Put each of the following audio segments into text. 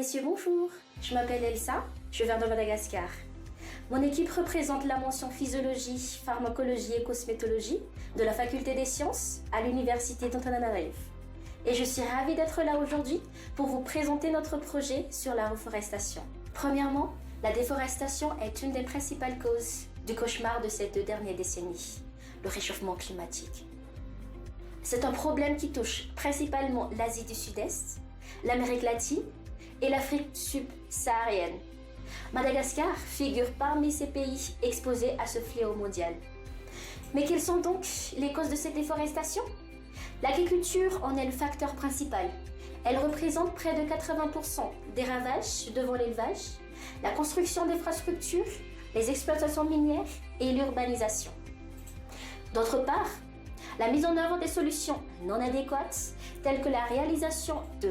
messieurs, bonjour. Je m'appelle Elsa, je viens de Madagascar. Mon équipe représente la mention physiologie, pharmacologie et cosmétologie de la faculté des sciences à l'université d'Antananarivo. Et je suis ravie d'être là aujourd'hui pour vous présenter notre projet sur la reforestation. Premièrement, la déforestation est une des principales causes du cauchemar de ces 2 dernières décennies, le réchauffement climatique. C'est un problème qui touche principalement l'Asie du Sud-Est, l'Amérique latine et l'Afrique subsaharienne. Madagascar figure parmi ces pays exposés à ce fléau mondial. Mais quelles sont donc les causes de cette déforestation? L'agriculture en est le facteur principal. Elle représente près de 80% des ravages devant l'élevage, la construction d'infrastructures, les exploitations minières et l'urbanisation. D'autre part, la mise en œuvre des solutions non adéquates, telles que la réalisation de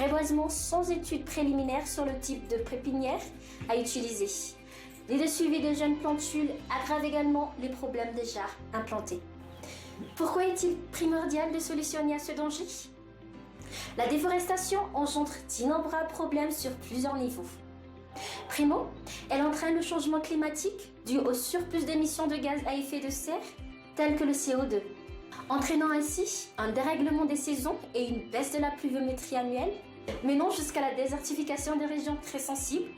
reboisement sans études préliminaires sur le type de pépinière à utiliser. Les de suivi de jeunes plantules aggravent également les problèmes déjà implantés. Pourquoi est-il primordial de solutionner à ce danger? La déforestation engendre d'innombrables problèmes sur plusieurs niveaux. Primo, elle entraîne le changement climatique dû au surplus d'émissions de gaz à effet de serre, tels que le CO2, entraînant ainsi un dérèglement des saisons et une baisse de la pluviométrie annuelle, menant jusqu'à la désertification des régions très sensibles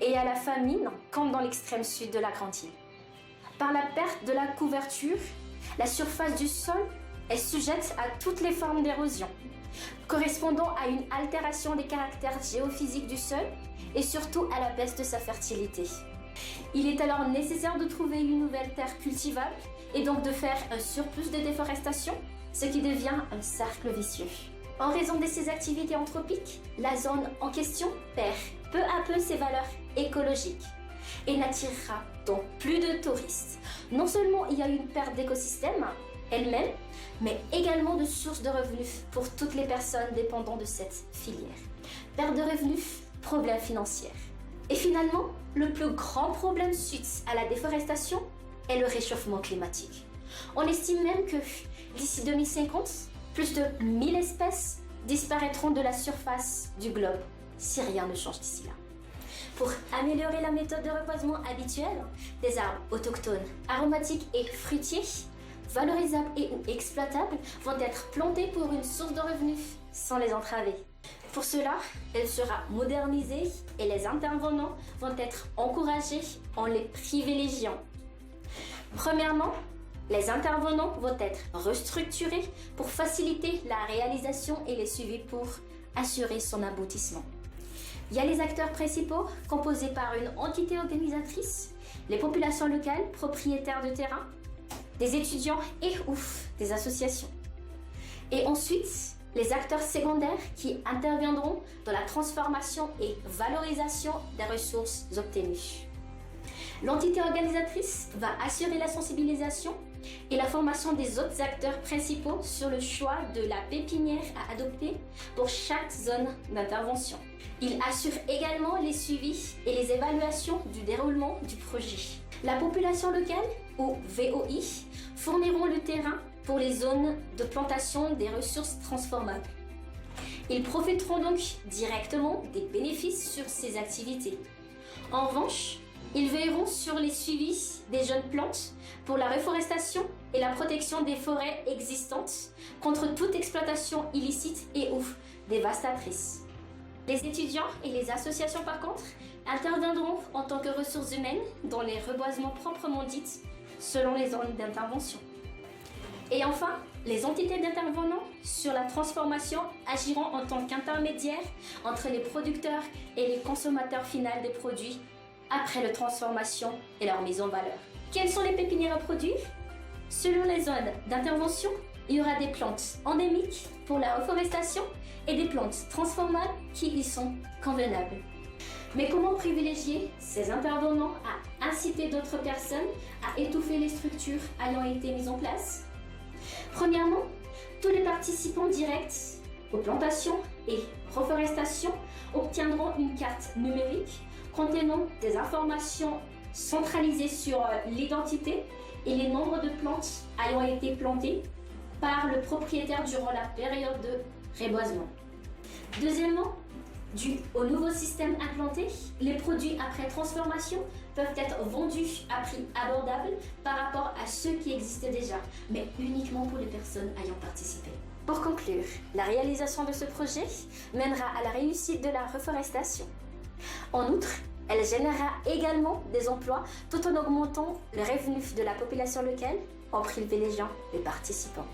et à la famine, comme dans l'extrême sud de la Grande Île. Par la perte de la couverture, la surface du sol est sujette à toutes les formes d'érosion, correspondant à une altération des caractères géophysiques du sol et surtout à la baisse de sa fertilité. Il est alors nécessaire de trouver une nouvelle terre cultivable et donc de faire un surplus de déforestation, ce qui devient un cercle vicieux. En raison de ces activités anthropiques, la zone en question perd peu à peu ses valeurs écologiques et n'attirera donc plus de touristes. Non seulement il y a une perte d'écosystème elle-même, mais également de sources de revenus pour toutes les personnes dépendant de cette filière. Perte de revenus, problème financier. Et finalement, le plus grand problème suite à la déforestation est le réchauffement climatique. On estime même que d'ici 2050, plus de 1000 espèces disparaîtront de la surface du globe si rien ne change d'ici là. Pour améliorer la méthode de reboisement habituelle, des arbres autochtones, aromatiques et fruitiers, valorisables et ou exploitables, vont être plantés pour une source de revenus sans les entraver. Pour cela, elle sera modernisée et les intervenants vont être encouragés en les privilégiant. Premièrement, les intervenants vont être restructurés pour faciliter la réalisation et les suivis pour assurer son aboutissement. Il y a les acteurs principaux composés par une entité organisatrice, les populations locales, propriétaires de terrain, des étudiants et ou des associations. Et ensuite, les acteurs secondaires qui interviendront dans la transformation et valorisation des ressources obtenues. L'entité organisatrice va assurer la sensibilisation et la formation des autres acteurs principaux sur le choix de la pépinière à adopter pour chaque zone d'intervention. Il assure également les suivis et les évaluations du déroulement du projet. La population locale, ou VOI, fourniront le terrain pour les zones de plantation des ressources transformables. Ils profiteront donc directement des bénéfices sur ces activités. En revanche, ils veilleront sur les suivis des jeunes plantes pour la reforestation et la protection des forêts existantes contre toute exploitation illicite et ou dévastatrice. Les étudiants et les associations, par contre, interviendront en tant que ressources humaines dans les reboisements proprement dites selon les zones d'intervention. Et enfin, les entités d'intervenants sur la transformation agiront en tant qu'intermédiaires entre les producteurs et les consommateurs finaux des produits après la transformation et leur mise en valeur. Quelles sont les pépinières à produire? Selon les zones d'intervention, il y aura des plantes endémiques pour la reforestation et des plantes transformables qui y sont convenables. Mais comment privilégier ces intervenants à inciter d'autres personnes à étouffer les structures ayant été mises en place? Premièrement, tous les participants directs aux plantations et reforestations obtiendront une carte numérique contenant des informations centralisées sur l'identité et les nombres de plantes ayant été plantées par le propriétaire durant la période de reboisement. Deuxièmement, Dû au nouveau système implanté, les produits après transformation peuvent être vendus à prix abordable par rapport à ceux qui existaient déjà, mais uniquement pour les personnes ayant participé. Pour conclure, la réalisation de ce projet mènera à la réussite de la reforestation. En outre, elle générera également des emplois tout en augmentant le revenu de la population locale en privilégiant les participants.